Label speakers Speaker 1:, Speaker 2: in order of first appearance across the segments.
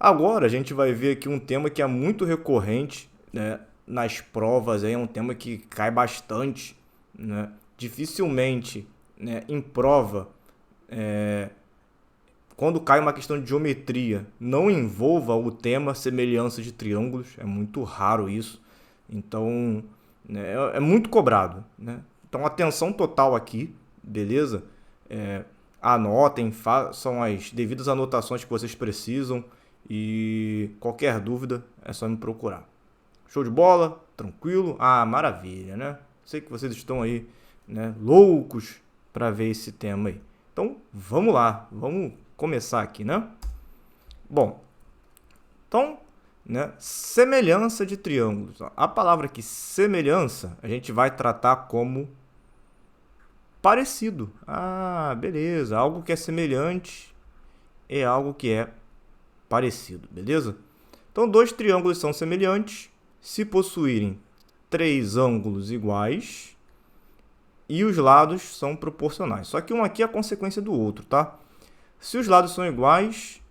Speaker 1: Agora a gente vai ver aqui um tema que é muito recorrente, né, nas provas, aí é um tema que cai bastante, né? Dificilmente, né, em prova, quando cai uma questão de geometria, não envolva o tema semelhança de triângulos, é muito raro isso. Então, né, é muito cobrado, né? Então, atenção total aqui, beleza? É, Anotem, façam as devidas anotações que vocês precisam e qualquer dúvida é só me procurar. Show de bola? Tranquilo? Ah, maravilha, né? Sei que vocês estão aí, né, loucos para ver esse tema aí. Então, vamos lá, vamos começar aqui, né? Bom, então, né, semelhança de triângulos. A palavra aqui, semelhança, a gente vai tratar como parecido. Ah, beleza. Algo que é semelhante é algo que é parecido, beleza? Então, dois triângulos são semelhantes se possuírem três ângulos iguais e os lados são proporcionais. Só que um aqui é a consequência do outro, tá? Se os lados são iguais,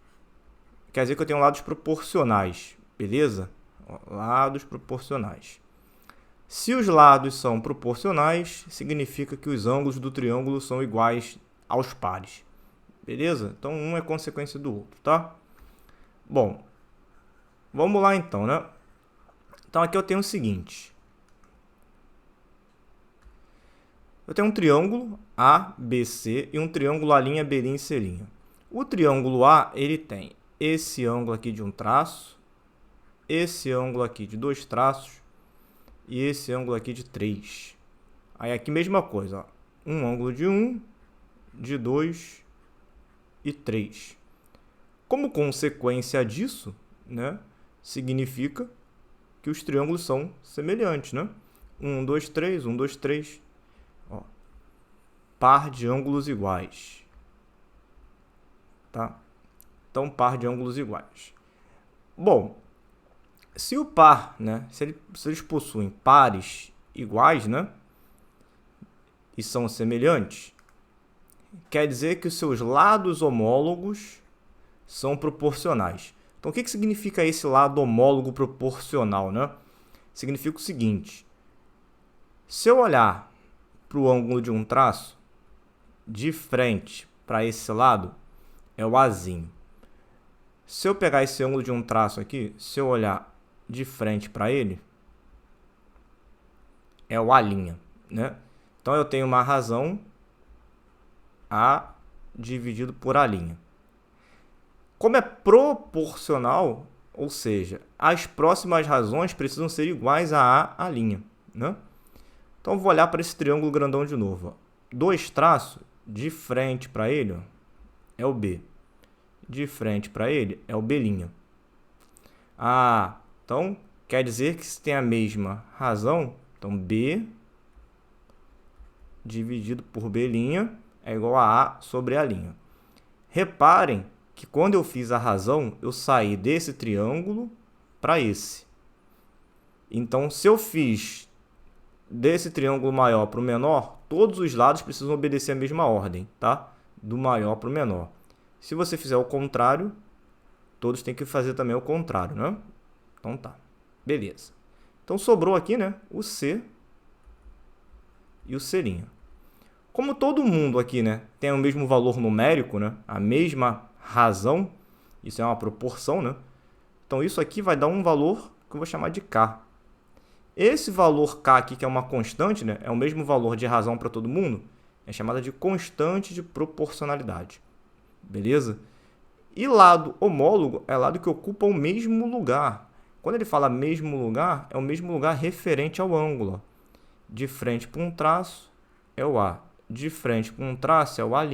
Speaker 1: quer dizer que eu tenho lados proporcionais, beleza? Lados proporcionais. Se os lados são proporcionais, significa que os ângulos do triângulo são iguais aos pares, beleza? Então, um é consequência do outro, tá? Bom, vamos lá então, né? Então, aqui eu tenho o seguinte. Eu tenho um triângulo ABC e um triângulo A', B' e C'. O triângulo A, ele tem esse ângulo aqui de um traço, esse ângulo aqui de dois traços e esse ângulo aqui de 3. Aí aqui mesma coisa, ó. Um ângulo de 1, de 2 e 3. Como consequência disso, né, significa que os triângulos são semelhantes, né? 1, 2, 3, 1, 2, 3. Ó, par de ângulos iguais. Tá? Então, par de ângulos iguais. Bom, se o par, né, se eles possuem pares iguais, né, e são semelhantes, quer dizer que os seus lados homólogos são proporcionais. Então, o que significa esse lado homólogo proporcional, né? Significa o seguinte: se eu olhar para o ângulo de um traço, de frente para esse lado, é o Azinho. Se eu pegar esse ângulo de um traço aqui, se eu olhar de frente para ele, é o A', né? Então, eu tenho uma razão A dividido por A'. Como é proporcional, ou seja, as próximas razões precisam ser iguais a A', né? Então, vou olhar para esse triângulo grandão de novo. Ó. Dois traços, de frente para ele, ó, é o B. De frente para ele é o B'. Ah, então quer dizer que se tem a mesma razão, então B dividido por B' é igual a A sobre A'. Reparem que quando eu fiz a razão, eu saí desse triângulo para esse. Então, se eu fiz desse triângulo maior para o menor, todos os lados precisam obedecer a mesma ordem, tá? Do maior para o menor. Se você fizer o contrário, todos têm que fazer também o contrário, né? Então tá, beleza. Então sobrou aqui, né, o C e o C'. Como todo mundo aqui, né, tem o mesmo valor numérico, né, a mesma razão, isso é uma proporção, né? Então isso aqui vai dar um valor que eu vou chamar de K. Esse valor K aqui, que é uma constante, né, é o mesmo valor de razão para todo mundo, é chamada de constante de proporcionalidade. Beleza? E lado homólogo é lado que ocupa o mesmo lugar. Quando ele fala mesmo lugar, é o mesmo lugar referente ao ângulo. De frente para um traço é o A. De frente para um traço é o A'.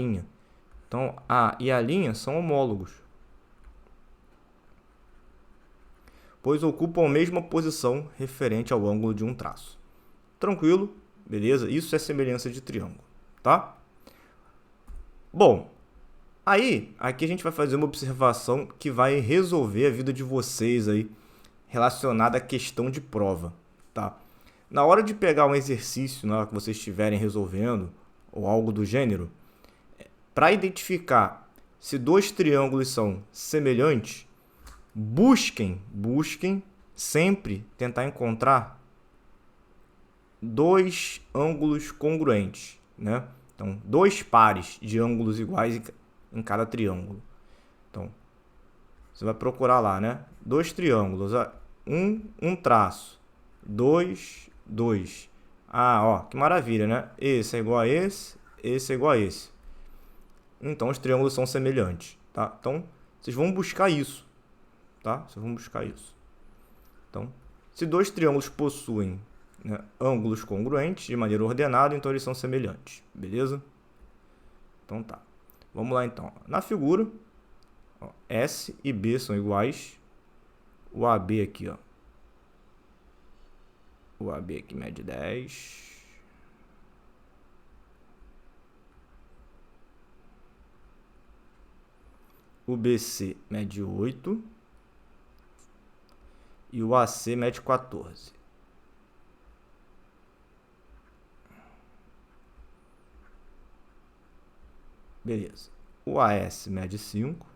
Speaker 1: Então, A e A' são homólogos, pois ocupam a mesma posição referente ao ângulo de um traço. Tranquilo? Beleza? Isso é semelhança de triângulo, tá? Bom, aí, aqui a gente vai fazer uma observação que vai resolver a vida de vocês aí, relacionada à questão de prova, tá? Na hora de pegar um exercício, na hora que vocês estiverem resolvendo, ou algo do gênero, para identificar se dois triângulos são semelhantes, Busquem sempre tentar encontrar dois ângulos congruentes, né? Então, dois pares de ângulos iguais em cada triângulo. Então, você vai procurar lá, né? Dois triângulos, um traço, dois. Ah, ó, que maravilha, né? Esse é igual a esse é igual a esse. Então, os triângulos são semelhantes, tá? Então, vocês vão buscar isso, tá? Vocês vão buscar isso. Então, se dois triângulos possuem, né, ângulos congruentes de maneira ordenada, então eles são semelhantes, beleza? Então tá. Vamos lá então. Na figura, ó, S e B são iguais. O AB aqui, ó. O AB aqui mede 10. O BC mede 8. E o AC mede 14. Beleza. O AS mede 5.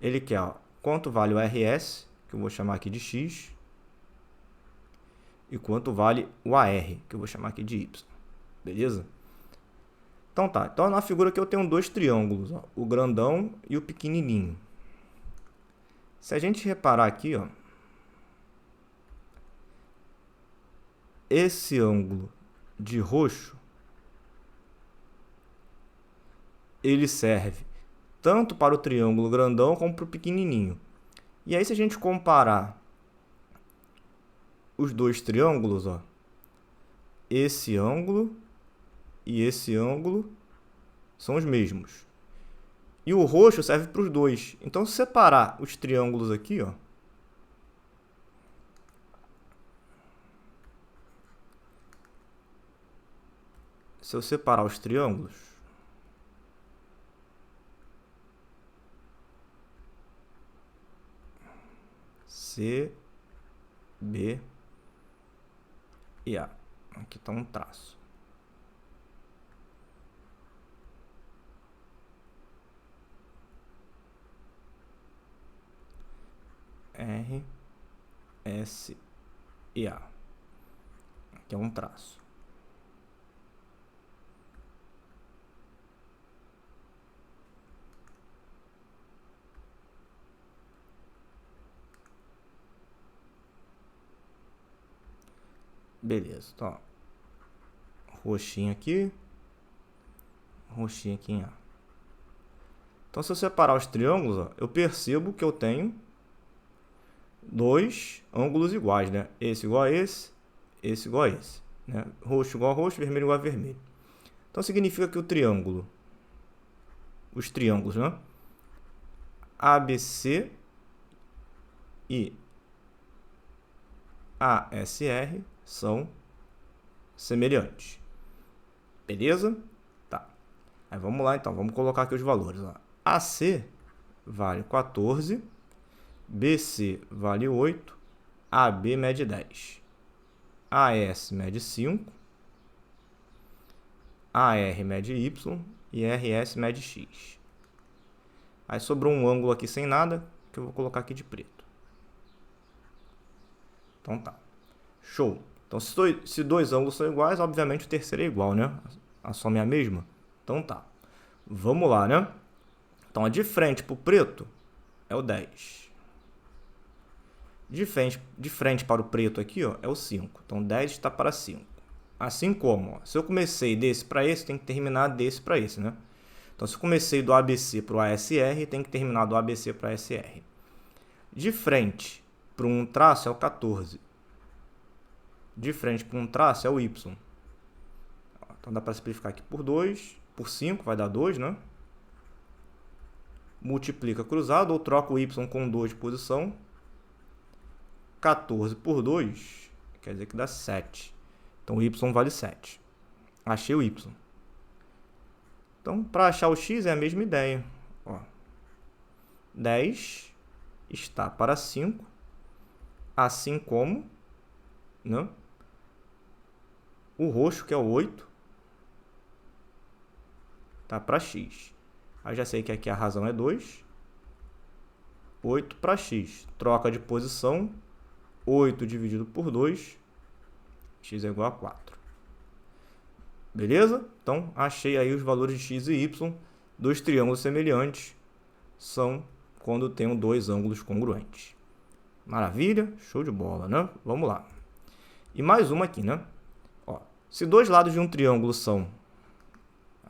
Speaker 1: Ele quer, ó, quanto vale o RS, que eu vou chamar aqui de X. E quanto vale o AR, que eu vou chamar aqui de Y. Beleza? Então tá. Então na figura aqui eu tenho dois triângulos, ó, o grandão e o pequenininho. Se a gente reparar aqui, ó, esse ângulo de roxo, ele serve tanto para o triângulo grandão como para o pequenininho. E aí, se a gente comparar os dois triângulos, ó, esse ângulo e esse ângulo são os mesmos. E o roxo serve para os dois. Então, se separar os triângulos aqui, ó, se eu separar os triângulos, C, B e A. Aqui está um traço. R, S e A. Aqui é um traço. Beleza, então, ó, roxinho aqui em A. Então, se eu separar os triângulos, ó, eu percebo que eu tenho dois ângulos iguais, né? Esse igual a esse igual a esse, né? Roxo igual a roxo, vermelho igual a vermelho. Então, significa que os triângulos, né? ABC e ASR são semelhantes. Beleza? Tá. Aí vamos lá, então. Vamos colocar aqui os valores. Ó. AC vale 14. BC vale 8. AB mede 10. AS mede 5. AR mede Y. E RS mede X. Aí sobrou um ângulo aqui sem nada, que eu vou colocar aqui de preto. Então tá. Show. Então, se dois ângulos são iguais, obviamente o terceiro é igual, né? A soma é a mesma. Então tá. Vamos lá, né? Então, a de frente para o preto é o 10. De frente para o preto aqui, ó, é o 5. Então, 10 está para 5. Assim como, ó, se eu comecei desse para esse, tem que terminar desse para esse, né? Então, se eu comecei do ABC para o ASR, tem que terminar do ABC para o ASR. De frente para um traço é o 14. De frente para um traço é o Y. Então, dá para simplificar aqui por 2. Por 5 vai dar 2, né? Multiplica cruzado ou troca o Y com 2 de posição. 14 por 2 quer dizer que dá 7. Então, o Y vale 7. Achei o Y. Então, para achar o X é a mesma ideia. Ó, 10 está para 5, assim como, né, o roxo, que é o 8, está para X. Aí já sei que aqui a razão é 2. 8 para x. Troca de posição, 8 dividido por 2, x é igual a 4. Beleza? Então, achei aí os valores de x e y dos triângulos semelhantes. São quando tenho dois ângulos congruentes. Maravilha? Show de bola, né? Vamos lá. E mais uma aqui, né? Ó, se dois lados de um triângulo são...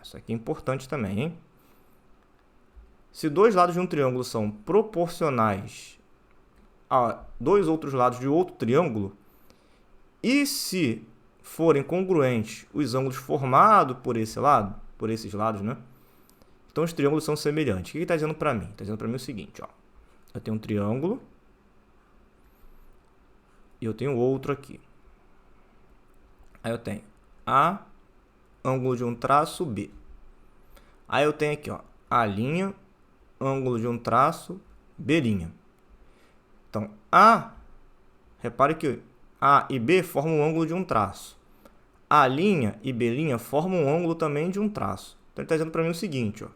Speaker 1: Isso aqui é importante também, hein? Se dois lados de um triângulo são proporcionais a dois outros lados de outro triângulo, e se forem congruentes os ângulos formados por esse lado, por esses lados, né? Então, os triângulos são semelhantes. O que está dizendo para mim? Está dizendo para mim o seguinte, ó. Eu tenho um triângulo e eu tenho outro aqui. Aí eu tenho A, ângulo de um traço, B. Aí eu tenho aqui, ó, A', ângulo de um traço, B'. Então, repare que A e B formam um ângulo de um traço. A' e B' formam um ângulo também de um traço. Então, ele está dizendo para mim o seguinte, ó.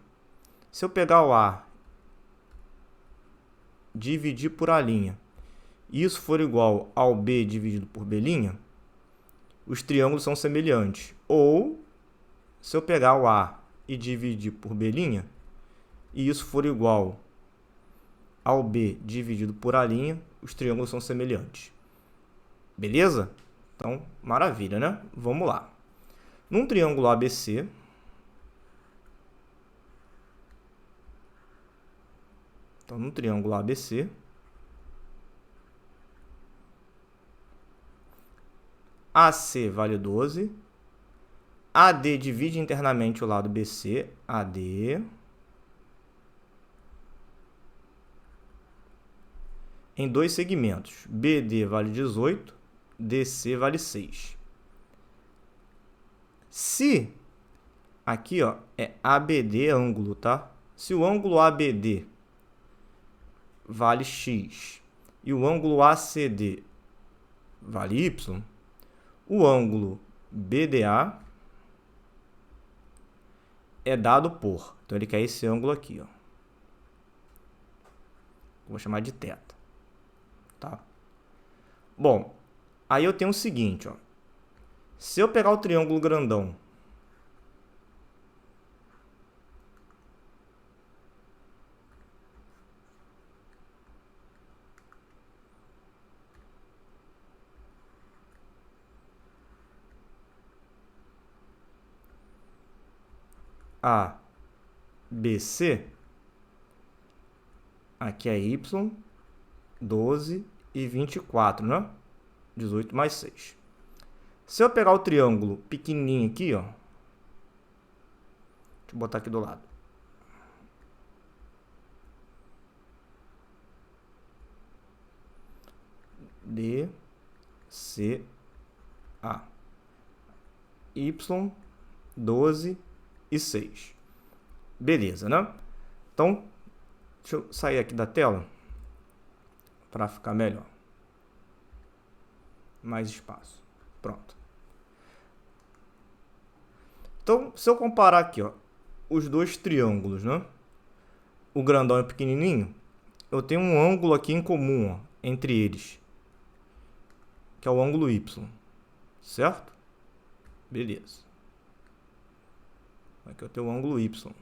Speaker 1: Se eu pegar o A, dividir por A', e isso for igual ao B dividido por B', os triângulos são semelhantes. Ou, se eu pegar o A e dividir por B', e isso for igual ao B dividido por A', os triângulos são semelhantes. Beleza? Então, maravilha, né? Vamos lá. Num triângulo ABC, então, num triângulo ABC, AC vale 12, AD divide internamente o lado BC, AD, em dois segmentos, BD vale 18, DC vale 6. Se, aqui ó, é ABD ângulo, tá? Se o ângulo ABD vale x e o ângulo ACD vale y, o ângulo BDA é dado por... Então, ele quer esse ângulo aqui, ó. Vou chamar de θ. Tá? Bom, aí eu tenho o seguinte, ó. Se eu pegar o triângulo grandão ABC, aqui é y, 12 e 24, né? 18 mais 6. Se eu pegar o triângulo pequenininho aqui, ó, deixa eu botar aqui do lado. D, C, A. Y, 12 e 6. Beleza, né? Então, deixa eu sair aqui da tela para ficar melhor. Mais espaço. Pronto. Então, se eu comparar aqui, ó, os dois triângulos, né? O grandão e o pequenininho, eu tenho um ângulo aqui em comum, ó, entre eles, que é o ângulo Y. Certo? Beleza. Aqui eu tenho o ângulo Y.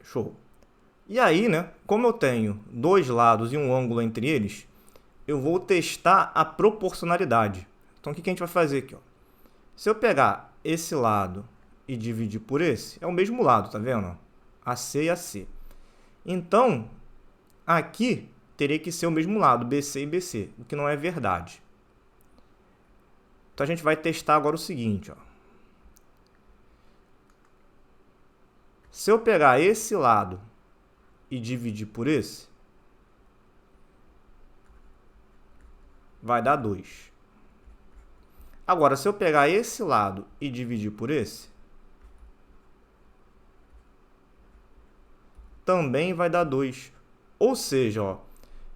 Speaker 1: Show. E aí, né, como eu tenho dois lados e um ângulo entre eles, eu vou testar a proporcionalidade. Então, o que a gente vai fazer aqui, ó? Se eu pegar esse lado e dividir por esse, é o mesmo lado, tá vendo? AC e AC. Então, aqui teria que ser o mesmo lado, BC e BC, o que não é verdade. Então, a gente vai testar agora o seguinte, ó. Se eu pegar esse lado e dividir por esse, vai dar 2. Agora, se eu pegar esse lado e dividir por esse, também vai dar 2. Ou seja, ó,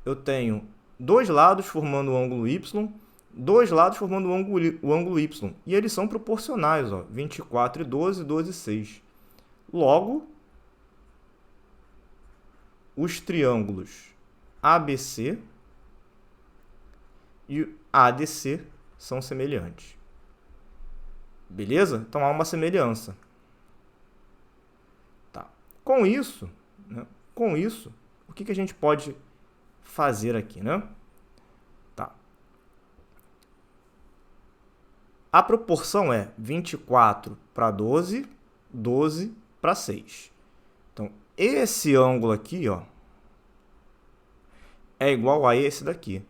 Speaker 1: eu tenho dois lados formando o ângulo Y dois lados formando o ângulo Y. E eles são proporcionais, ó, 24 e 12, 12 e 6. Logo, os triângulos ABC e ADC são semelhantes. Beleza? Então há uma semelhança. Tá. Com isso, né? O que a gente pode fazer aqui, né? Tá. A proporção é 24 para 12, 12 para 6. Então, esse ângulo aqui, ó, é igual a esse daqui,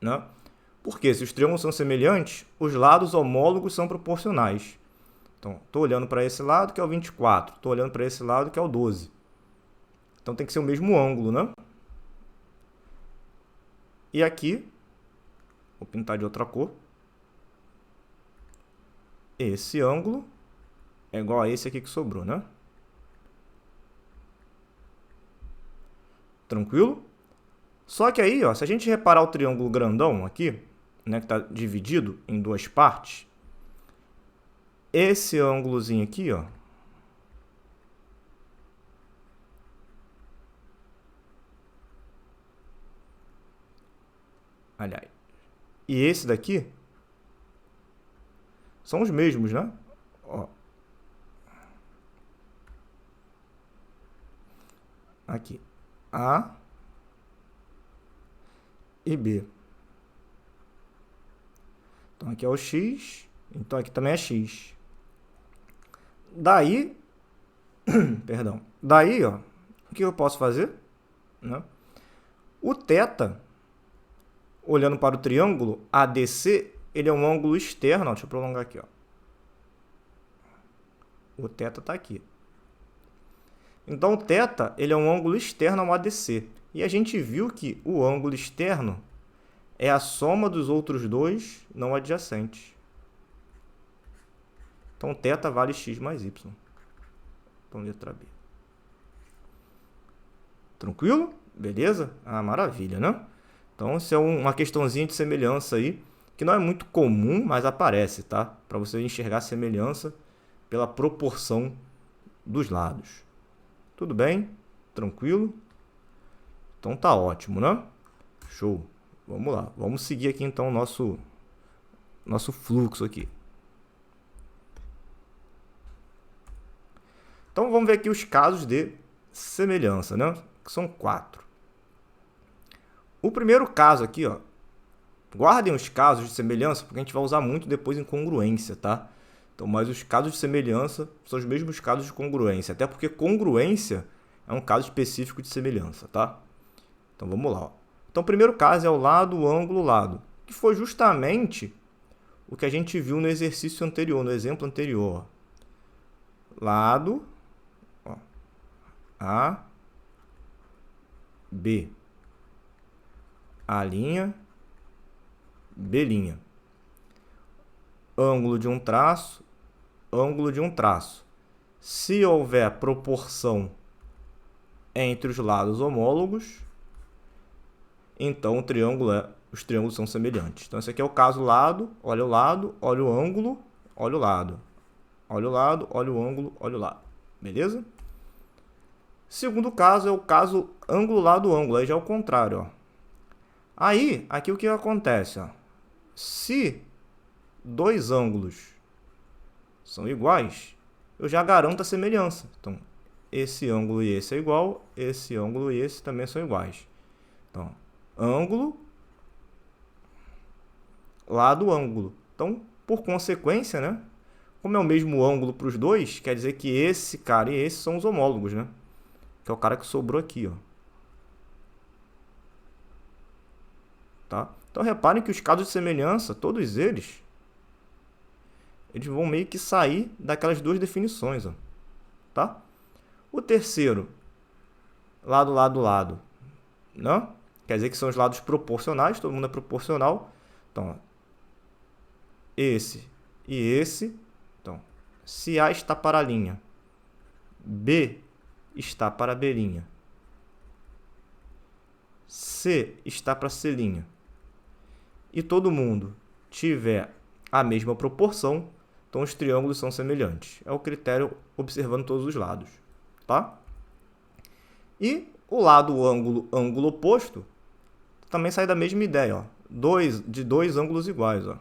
Speaker 1: né? Porque se os triângulos são semelhantes, os lados homólogos são proporcionais. Então, estou olhando para esse lado, que é o 24. Estou olhando para esse lado, que é o 12. Então, tem que ser o mesmo ângulo, né? E aqui, vou pintar de outra cor. Esse ângulo é igual a esse aqui que sobrou, né? Tranquilo? Só que aí, ó, se a gente reparar o triângulo grandão aqui, né, que está dividido em duas partes, esse ângulozinho aqui, ó, aliás, e esse daqui são os mesmos, né? Ó. Aqui, A e B. Então, aqui é o X, então aqui também é X. Daí, perdão, daí, ó, o que eu posso fazer? Né? O θ, olhando para o triângulo ADC, ele é um ângulo externo, ó, deixa eu prolongar aqui, ó. O θ está aqui. Então, o θ, ele é um ângulo externo ao ADC. E a gente viu que o ângulo externo é a soma dos outros dois não adjacentes. Então, θ vale x mais y. Então, letra B. Tranquilo? Beleza? Ah, maravilha, né? Então, isso é uma questãozinha de semelhança aí, que não é muito comum, mas aparece, tá? Para você enxergar a semelhança pela proporção dos lados. Tudo bem? Tranquilo? Então tá ótimo, né? Show. Vamos lá. Vamos seguir aqui então o nosso fluxo aqui. Então vamos ver aqui os casos de semelhança, né? Que são 4. O primeiro caso aqui, ó. Guardem os casos de semelhança, porque a gente vai usar muito depois em congruência, tá? Então, mas os casos de semelhança são os mesmos casos de congruência, até porque congruência é um caso específico de semelhança, tá? Então, vamos lá. Ó. Então, o primeiro caso é o lado, ângulo, lado, que foi justamente o que a gente viu no exercício anterior, no exemplo anterior. Ó. Lado, ó, A, B, A', B'. Ângulo de um traço, ângulo de um traço. Se houver proporção entre os lados homólogos, então os triângulos são semelhantes. Então, esse aqui é o caso lado, olha o ângulo, olha o lado. Olha o lado, olha o ângulo, olha o lado. Beleza? Segundo caso é o caso ângulo, lado, ângulo. Aí já é o contrário, ó. Aí, aqui o que acontece, ó? Se dois ângulos são iguais, eu já garanto a semelhança. Então, esse ângulo e esse é igual, esse ângulo e esse também são iguais. Então, ângulo, lado, ângulo. Então, por consequência, né? Como é o mesmo ângulo para os dois, quer dizer que esse cara e esse são os homólogos, né? Que é o cara que sobrou aqui, ó. Tá? Então, reparem que os casos de semelhança, todos eles vão meio que sair daquelas duas definições, ó. Tá? O terceiro, lado, lado, lado, não? Quer dizer que são os lados proporcionais, todo mundo é proporcional. Então, ó, esse e esse. Então, se A está para a linha, B está para a B', C está para a C', e todo mundo tiver a mesma proporção, então os triângulos são semelhantes. É o critério observando todos os lados, tá? E o lado ângulo oposto também sai da mesma ideia, ó. De dois ângulos iguais, ó.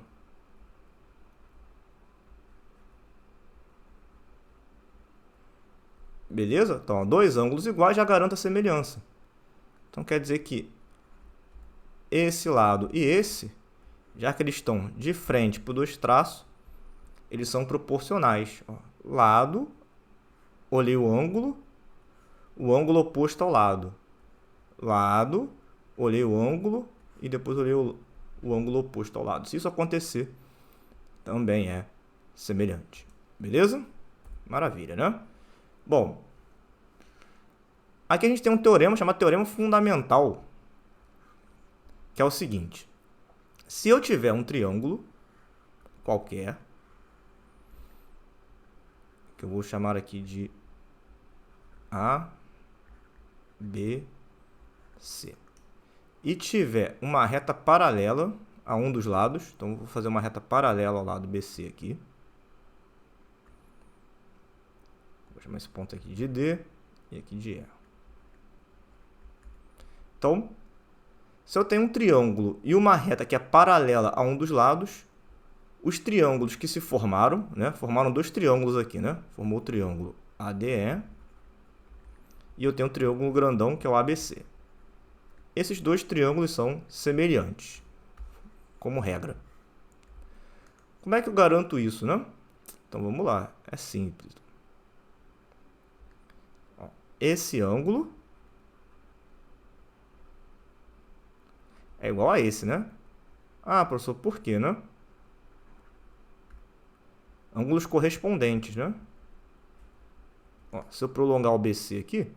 Speaker 1: Beleza? Então, ó, dois ângulos iguais já garanta a semelhança. Então, quer dizer que esse lado e esse, já que eles estão de frente por dois traços, eles são proporcionais. Ó, lado, olhei o ângulo oposto ao lado. Lado, olhei o ângulo e depois olhei o ângulo oposto ao lado. Se isso acontecer, também é semelhante. Beleza? Maravilha, né? Bom, aqui a gente tem um teorema chamado teorema fundamental, que é o seguinte. Se eu tiver um triângulo qualquer, que eu vou chamar aqui de A, B, C, e tiver uma reta paralela a um dos lados, então eu vou fazer uma reta paralela ao lado BC aqui. Vou chamar esse ponto aqui de D e aqui de E. Então, se eu tenho um triângulo e uma reta que é paralela a um dos lados, os triângulos que se formaram, né? Formaram dois triângulos aqui, né? Formou o triângulo ADE e eu tenho um triângulo grandão que é o ABC. Esses dois triângulos são semelhantes, como regra. Como é que eu garanto isso, né? Então vamos lá, é simples. Esse ângulo é igual a esse, né? Ah, professor, por quê, né? Ângulos correspondentes, né? Ó, se eu prolongar o BC aqui,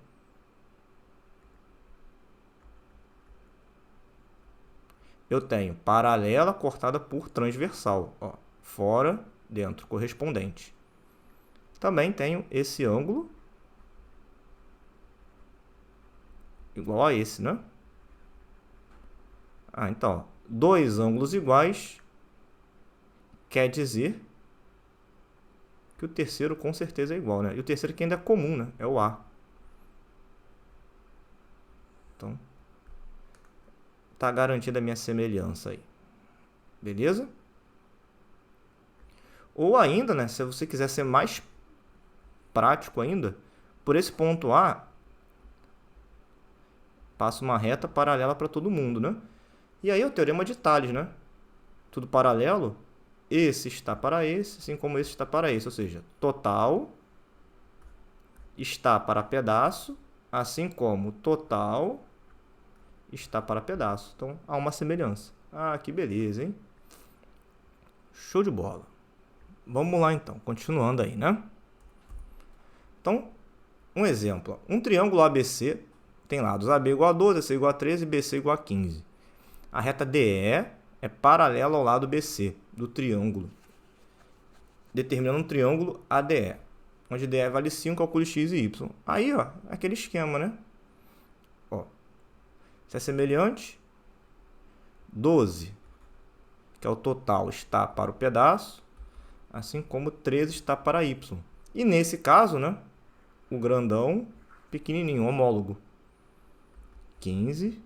Speaker 1: eu tenho paralela cortada por transversal. Ó, fora, dentro, correspondente. Também tenho esse ângulo igual a esse, né? Ah, então, ó, dois ângulos iguais quer dizer que o terceiro com certeza é igual, né? E o terceiro que ainda é comum, né? É o A. Então, tá garantida a minha semelhança aí. Beleza? Ou ainda, né, se você quiser ser mais prático ainda, por esse ponto A, passa uma reta paralela para todo mundo, né? E aí é o teorema de Tales, né? Tudo paralelo, esse está para esse, assim como esse está para esse. Ou seja, total está para pedaço, assim como total está para pedaço. Então, há uma semelhança. Ah, que beleza, hein? Show de bola. Vamos lá, então. Continuando aí, né? Então, um exemplo. Um triângulo ABC tem lados AB igual a 12, AC igual a 13 e BC igual a 15. A reta DE é paralela ao lado BC do triângulo, determinando um triângulo ADE, onde DE vale 5, calcule x e y. Aí, ó, aquele esquema, né? Ó, se é semelhante, 12, que é o total, está para o pedaço, assim como 13 está para y. E nesse caso, né, o grandão, pequenininho, homólogo, 15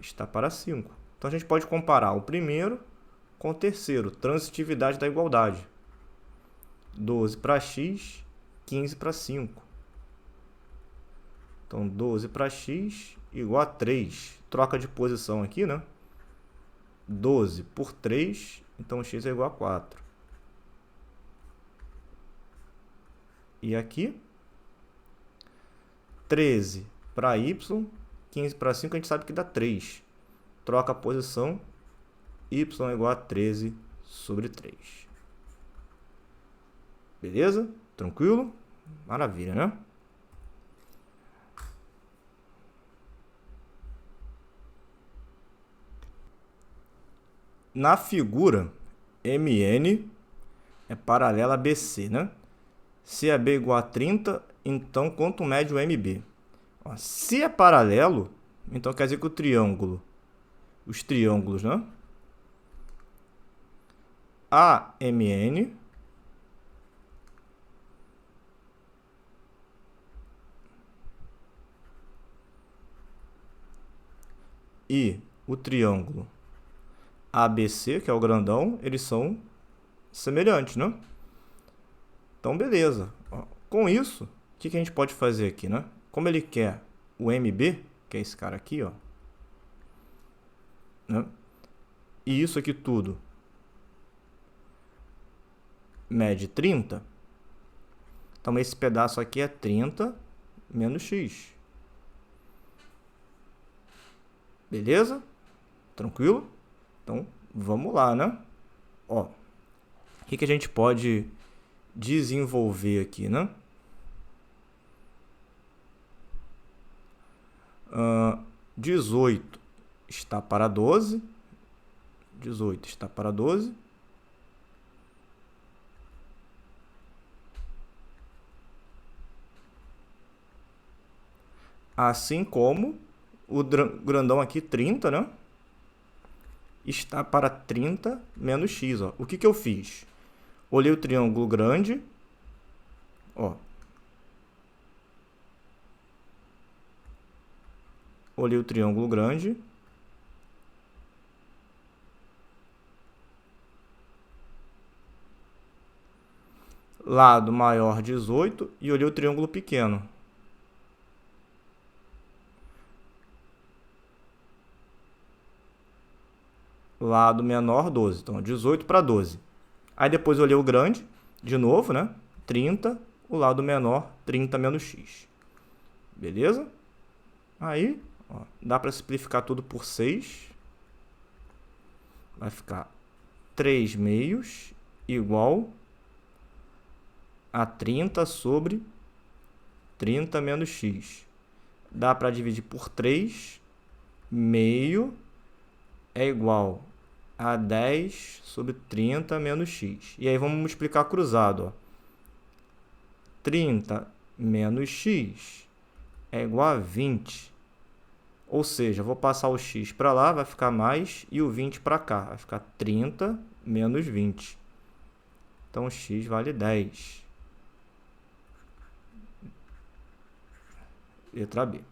Speaker 1: está para 5. Então, a gente pode comparar o primeiro com o terceiro, transitividade da igualdade. 12 para x, 15 para 5. Então, 12 para x igual a 3. Troca de posição aqui, né? 12 por 3, então x é igual a 4. E aqui, 13 para y, 15 para 5, a gente sabe que dá 3. Troca a posição, y é igual a 13 sobre 3. Beleza? Tranquilo? Maravilha, né? Na figura, MN é paralela a BC, né? Se AB é igual a 30, então quanto mede o MB? Ó, se é paralelo, então quer dizer que os triângulos, né? AMN e o triângulo ABC, que é o grandão, eles são semelhantes, né? Então, beleza. Com isso, o que a gente pode fazer aqui, né? Como ele quer o MB, que é esse cara aqui, ó, né? E isso aqui tudo mede 30. Então, esse pedaço aqui é 30 menos x. Beleza? Tranquilo? Então, vamos lá, né? Ó, o que a gente pode desenvolver aqui, né? 18 está para 12. 18 está para 12. Assim como o grandão aqui, 30, né? Está para 30 menos x. Ó. O que eu fiz? Olhei o triângulo grande. Ó. Olhei o triângulo grande. Lado maior 18 e olhei o triângulo pequeno. Lado menor 12. Então, 18 para 12. Aí depois eu olhei o grande, de novo, né? 30, o lado menor, 30 menos x. Beleza? Aí, ó, dá para simplificar tudo por 6. Vai ficar 3 meios igual a 30 sobre 30 menos x. Dá para dividir por 3. Meio é igual a 10 sobre 30 menos x. E aí vamos multiplicar cruzado. Ó. 30 menos x é igual a 20. Ou seja, vou passar o x para lá, vai ficar mais, e o 20 para cá. Vai ficar 30 menos 20. Então, x vale 10. Letra B.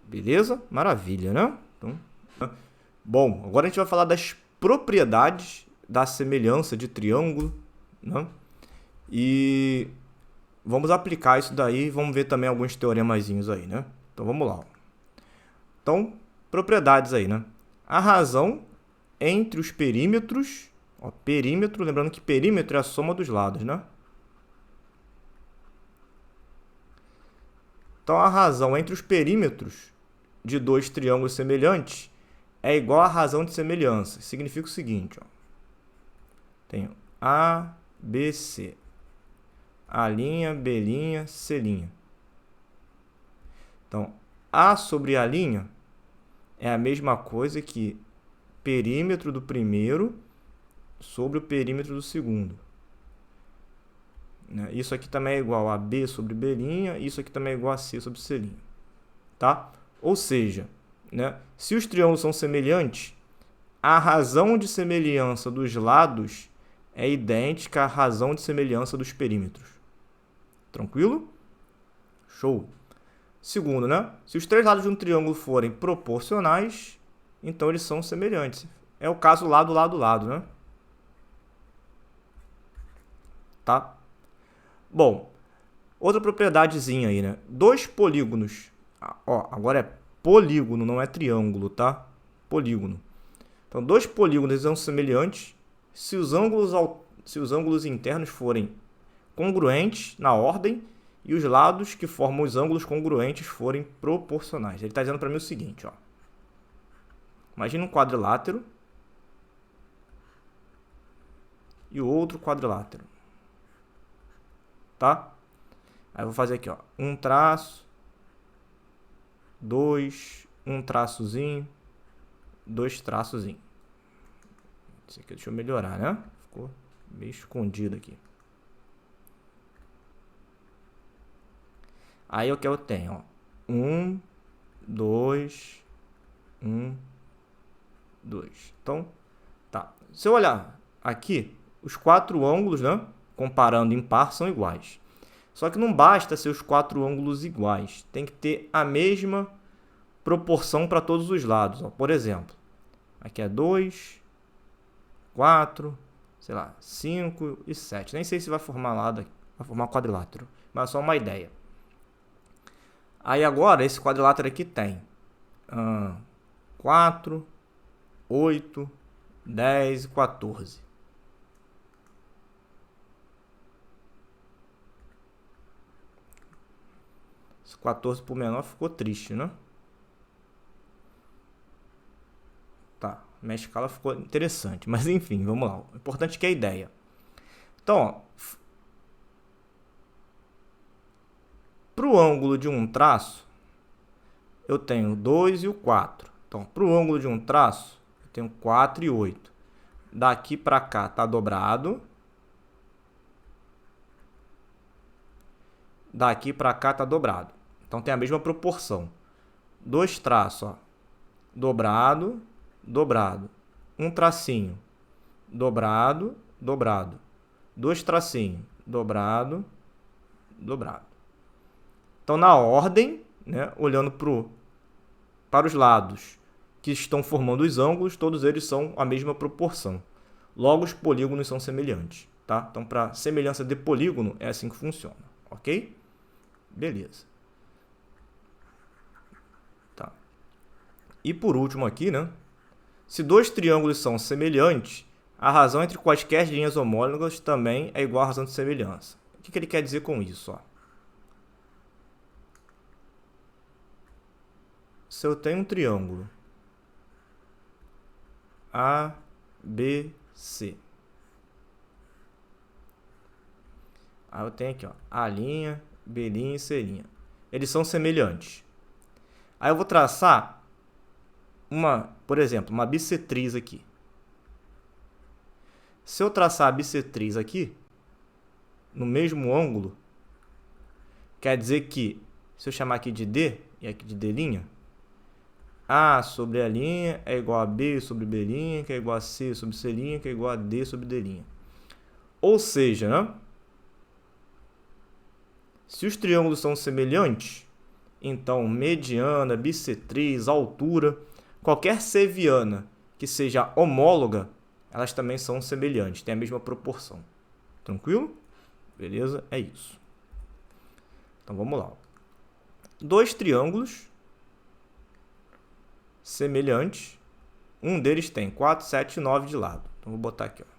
Speaker 1: Beleza? Maravilha, né? Então, bom, agora a gente vai falar das propriedades da semelhança de triângulo, né? E vamos aplicar isso daí, vamos ver também alguns teoremazinhos aí, né? Então, vamos lá. Então, propriedades aí, né? A razão entre os perímetros, ó, perímetro, lembrando que perímetro é a soma dos lados, né? Então, a razão entre os perímetros de dois triângulos semelhantes é igual à razão de semelhança. Significa o seguinte, ó. Tenho A, B, C. A', B', C'. Então, A sobre A' é a mesma coisa que perímetro do primeiro sobre o perímetro do segundo. Isso aqui também é igual a B sobre B', isso aqui também é igual a C sobre C'. Tá? Ou seja, né, se os triângulos são semelhantes, a razão de semelhança dos lados é idêntica à razão de semelhança dos perímetros. Tranquilo? Show! Segundo, né? Se os três lados de um triângulo forem proporcionais, então eles são semelhantes. É o caso lado, lado, lado, né? Tá? Bom, outra propriedadezinha aí, né? Dois polígonos. Ó, agora é polígono, não é triângulo, tá? Polígono. Então, dois polígonos são semelhantes se os ângulos internos forem congruentes na ordem e os lados que formam os ângulos congruentes forem proporcionais. Ele está dizendo para mim o seguinte, ó. Imagina um quadrilátero e o outro quadrilátero. Tá? Aí eu vou fazer aqui, ó, um traço, dois, um traçozinho, dois traçozinhos. Isso aqui deixa eu melhorar, né? Ficou meio escondido aqui. Aí o que eu tenho, ó, 1, 2, 1, 2. Então, tá. Se eu olhar aqui, os 4 ângulos, né, comparando impar, são iguais. Só que não basta ser os 4 ângulos iguais, tem que ter a mesma proporção para todos os lados. Ó. Por exemplo, aqui é 2, 4, sei lá, 5 e 7. Nem sei se vai formar lado, vai formar quadrilátero, mas é só uma ideia. Aí agora, esse quadrilátero aqui tem 4, 8, 10 e 14. Esse 14 por menor ficou triste, né? Tá, minha escala ficou interessante, mas enfim, vamos lá. O importante é que é a ideia. Então, ó, para o ângulo de um traço, eu tenho 2 e o 4. Então, para o ângulo de um traço, eu tenho 4 e 8. Daqui para cá está dobrado. Daqui para cá está dobrado. Então, tem a mesma proporção. 2 traços, ó, dobrado, dobrado. Um tracinho, dobrado, dobrado. 2 tracinhos, dobrado, dobrado. Então, na ordem, né, olhando para os lados que estão formando os ângulos, todos eles são a mesma proporção. Logo, os polígonos são semelhantes. Tá? Então, para semelhança de polígono, é assim que funciona. Ok? Beleza. Tá. E por último aqui, né? Se 2 triângulos são semelhantes, a razão entre quaisquer linhas homólogas também é igual à razão de semelhança. O que ele quer dizer com isso? Ó? Se eu tenho um triângulo ABC, aí eu tenho aqui, ó, A', B' e C'. Eles são semelhantes. Aí eu vou traçar por exemplo, uma bissetriz aqui. Se eu traçar a bissetriz aqui, no mesmo ângulo, quer dizer que, se eu chamar aqui de D e aqui de D', A sobre A' é igual a B sobre B', que é igual a C sobre C', que é igual a D sobre D'. Ou seja, né? Se os triângulos são semelhantes, então mediana, bissetriz, altura, qualquer seviana que seja homóloga, elas também são semelhantes, têm a mesma proporção. Tranquilo? Beleza? É isso. Então vamos lá. 2 triângulos semelhantes. Um deles tem 4, 7 e 9 de lado. Então vou botar aqui, ó.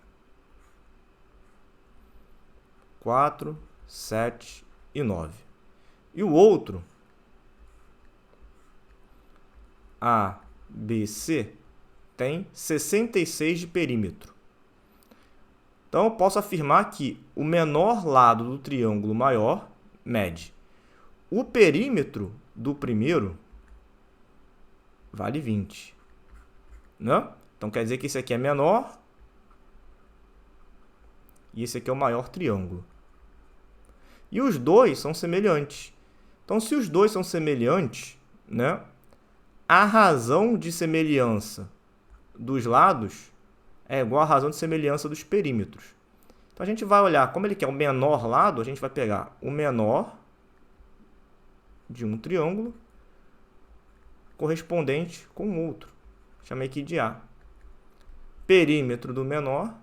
Speaker 1: 4, 7 e 9. E o outro, ABC, tem 66 de perímetro. Então eu posso afirmar que o menor lado do triângulo maior mede. O perímetro do primeiro vale 20. Né? Então quer dizer que esse aqui é menor e esse aqui é o maior triângulo. E os dois são semelhantes. Então, se os dois são semelhantes, né, a razão de semelhança dos lados é igual à razão de semelhança dos perímetros. Então, a gente vai olhar, como ele quer o menor lado, a gente vai pegar o menor de um triângulo correspondente com o outro. Chamei aqui de A. Perímetro do menor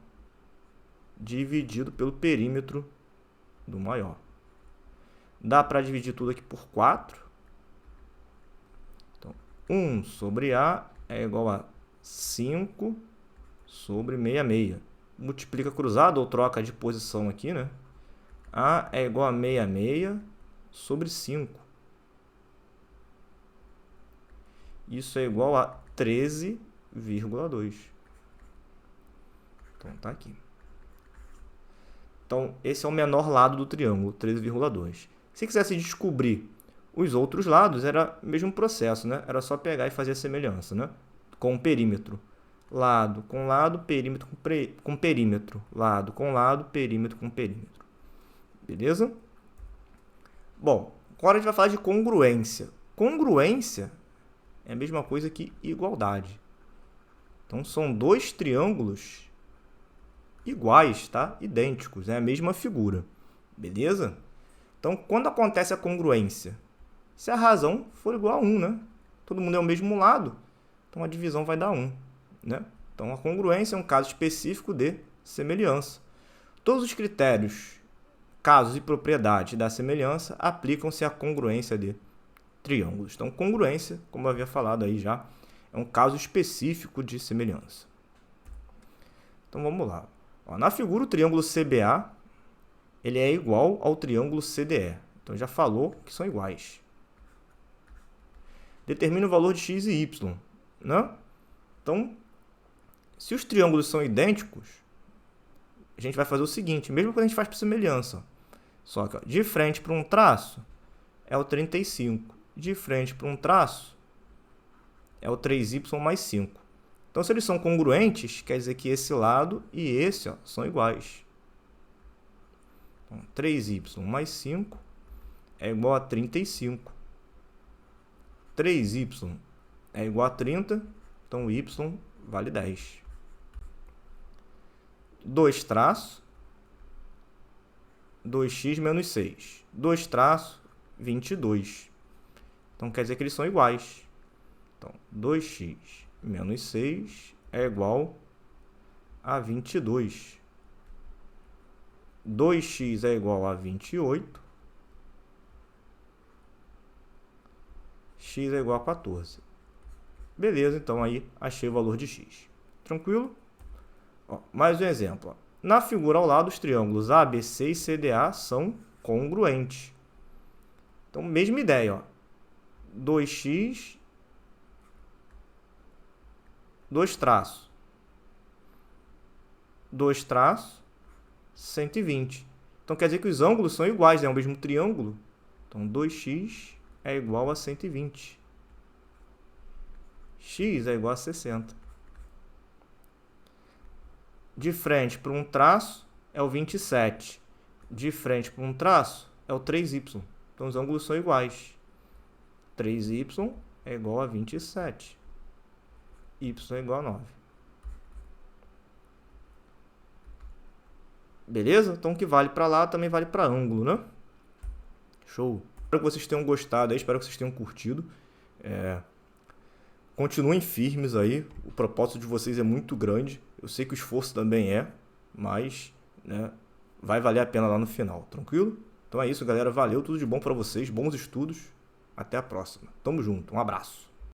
Speaker 1: dividido pelo perímetro do maior. Dá para dividir tudo aqui por 4. Então, 1 sobre A é igual a 5 sobre 66. Multiplica cruzado ou troca de posição aqui, né? A é igual a 66 sobre 5. Isso é igual a 13,2. Então, tá aqui. Então, esse é o menor lado do triângulo, 13,2. Se quisesse descobrir os outros lados, era o mesmo processo, né? Era só pegar e fazer a semelhança, né? Com o perímetro. Lado com lado, perímetro com perímetro. Lado com lado, perímetro com perímetro. Beleza? Bom, agora a gente vai falar de congruência. Congruência é a mesma coisa que igualdade. Então, são 2 triângulos iguais, tá? Idênticos, é a mesma figura, beleza? Então, quando acontece a congruência? Se a razão for igual a 1, né? Todo mundo é o mesmo lado, então a divisão vai dar 1, né? Então, a congruência é um caso específico de semelhança. Todos os critérios, casos e propriedades da semelhança aplicam-se à congruência de triângulos. Então, congruência, como eu havia falado aí já, é um caso específico de semelhança. Então, vamos lá. Ó, na figura, o triângulo CBA ele é igual ao triângulo CDE. Então, já falou que são iguais. Determina o valor de x e y, né? Então, se os triângulos são idênticos, a gente vai fazer o seguinte, mesmo quando a gente faz por semelhança. Só que ó, de frente para um traço é o 35. De frente para um traço é o 3y mais 5. Então, se eles são congruentes, quer dizer que esse lado e esse ó, são iguais. Então, 3y mais 5 é igual a 35. 3y é igual a 30, então y vale 10. 2 traços, 2x menos 6. 2 traços, 22. Então, quer dizer que eles são iguais. Então, 2x menos 6 é igual a 22. 2x é igual a 28. X é igual a 14. Beleza, então aí achei o valor de x. Tranquilo? Ó, mais um exemplo. Ó. Na figura ao lado, os triângulos ABC e CDA são congruentes. Então, mesma ideia. Ó. 2x, 2 traços. 2 traços, 120. Então, quer dizer que os ângulos são iguais, é o mesmo triângulo. Então, 2x é igual a 120. X é igual a 60. De frente para um traço é o 27. De frente para um traço é o 3y. Então, os ângulos são iguais. 3y é igual a 27. Y é igual a 9. Beleza? Então, o que vale para lá também vale para ângulo, né? Show! Espero que vocês tenham gostado aí, espero que vocês tenham curtido. Continuem firmes aí, o propósito de vocês é muito grande. Eu sei que o esforço também é, mas né, vai valer a pena lá no final, tranquilo? Então é isso, galera. Valeu, tudo de bom para vocês, bons estudos. Até a próxima. Tamo junto, um abraço.